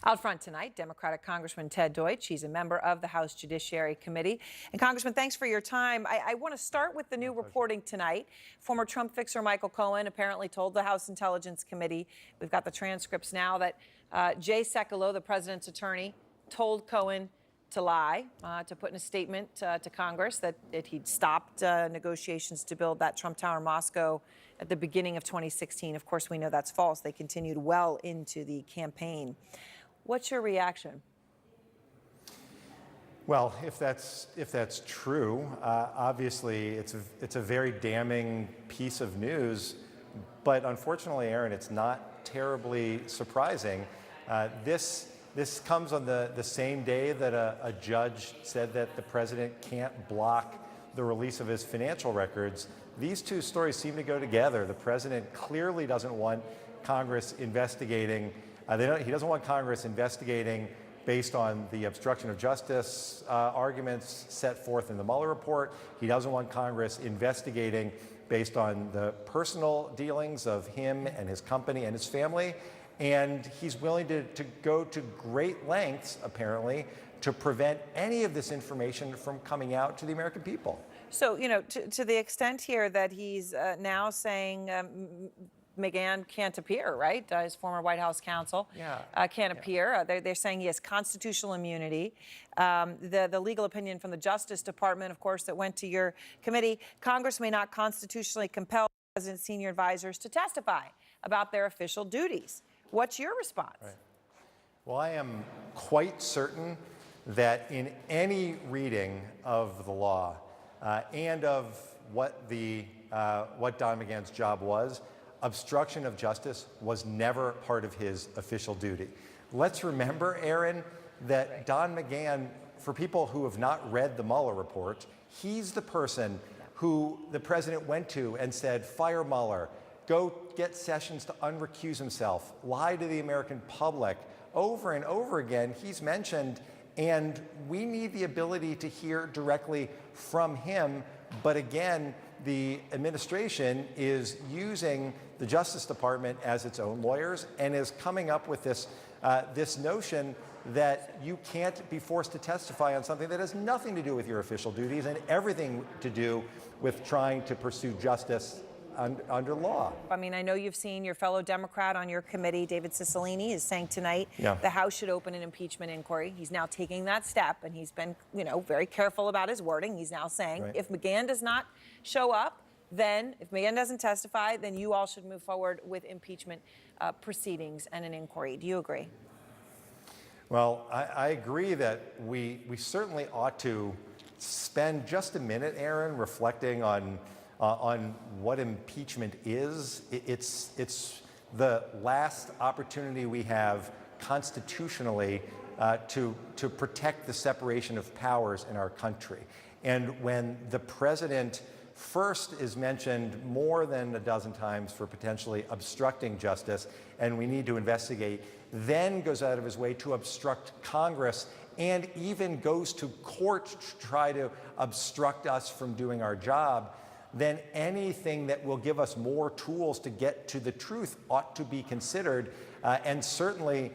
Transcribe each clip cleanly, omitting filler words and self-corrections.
Out front tonight, Democratic Congressman Ted Deutch. He's a member of the House Judiciary Committee. And Congressman, thanks for your time. I want to start with the new reporting tonight. Former Trump fixer Michael Cohen apparently told the House Intelligence Committee, we've got the transcripts now, that Jay Sekulow, the president's attorney, told Cohen to lie, to put in a statement to Congress that he'd stopped negotiations to build that Trump Tower in Moscow at the beginning of 2016. Of course, we know that's false. They continued well into the campaign. What's your reaction? Well, if that's true, obviously it's a very damning piece of news. But unfortunately, Erin, it's not terribly surprising. This comes on the same day that a judge said that the president can't block the release of his financial records. These two stories seem to go together. The president clearly doesn't want Congress investigating. He doesn't want Congress investigating based on the obstruction of justice arguments set forth in the Mueller report. He doesn't want Congress investigating based on the personal dealings of him and his company and his family. And he's willing to go to great lengths, apparently, to prevent any of this information from coming out to the American people. So, you know, to the extent here that he's now saying McGahn can't appear, right? His former White House counsel can't appear. They're saying he has constitutional immunity. The legal opinion from the Justice Department, of course, that went to your committee, Congress may not constitutionally compel the president's senior advisors to testify about their official duties. What's your response? Right. Well, I am quite certain that in any reading of the law and of what Don McGahn's job was, obstruction of justice was never part of his official duty. Let's remember, Erin, that Don McGahn, for people who have not read the Mueller report, he's the person who the president went to and said, fire Mueller, go get Sessions to unrecuse himself, lie to the American public. Over and over again, he's mentioned, and we need the ability to hear directly from him. But again, the administration is using the Justice Department as its own lawyers and is coming up with this notion that you can't be forced to testify on something that has nothing to do with your official duties and everything to do with trying to pursue justice under law. I mean, I know you've seen your fellow Democrat on your committee, David Cicilline, is saying tonight the House should open an impeachment inquiry. He's now taking that step, and he's been, very careful about his wording. He's now saying if McGahn does not show up, then if McGahn doesn't testify, then you all should move forward with impeachment proceedings and an inquiry. Do you agree? Well, I agree that we certainly ought to spend just a minute, Erin, reflecting on what impeachment is. It's the last opportunity we have constitutionally to protect the separation of powers in our country. And when the president first is mentioned more than a dozen times for potentially obstructing justice, and we need to investigate, then goes out of his way to obstruct Congress and even goes to court to try to obstruct us from doing our job, then anything that will give us more tools to get to the truth ought to be considered. And certainly,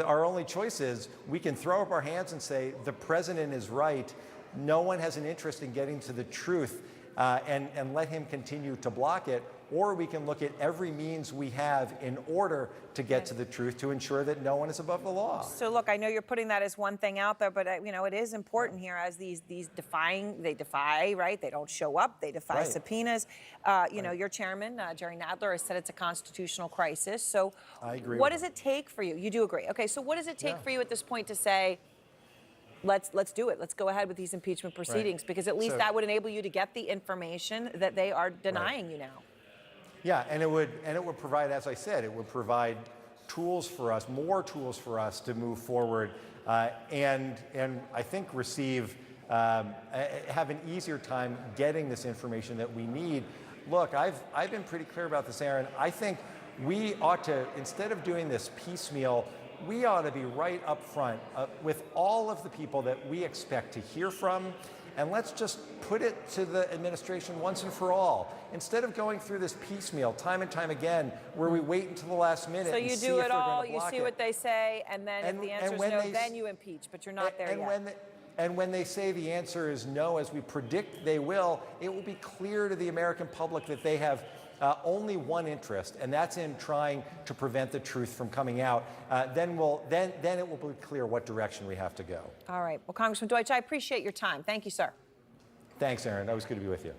our only choice is we can throw up our hands and say, the president is right. No one has an interest in getting to the truth and let him continue to block it. Or we can look at every means we have in order to get to the truth to ensure that no one is above the law. So look, I know you're putting that as one thing out there, but it is important here as they defy, right? They don't show up, they defy subpoenas. Your chairman, Jerry Nadler, has said it's a constitutional crisis. So I agree. What does it take for you? You do agree. Okay, so what does it take for you at this point to say, let's do it. Let's go ahead with these impeachment proceedings, because at least that would enable you to get the information that they are denying you now. Yeah, and it would provide, as I said, it would provide tools for us, more tools for us to move forward, and I think have an easier time getting this information that we need. Look, I've been pretty clear about this, Erin. I think we ought to, instead of doing this piecemeal, we ought to be right up front with all of the people that we expect to hear from and let's just put it to the administration once and for all, instead of going through this piecemeal time and time again, where we wait until the last minute. So and you see do if it they're all, gonna you block see it. what they say, and then if the answer is no, then you impeach, but you're not there yet. And when they say the answer is no, as we predict they will, it will be clear to the American public that they have only one interest, and that's in trying to prevent the truth from coming out. Then it will be clear what direction we have to go. All right. Well, Congressman Deutch, I appreciate your time. Thank you, sir. Thanks, Erin. Always good to be with you.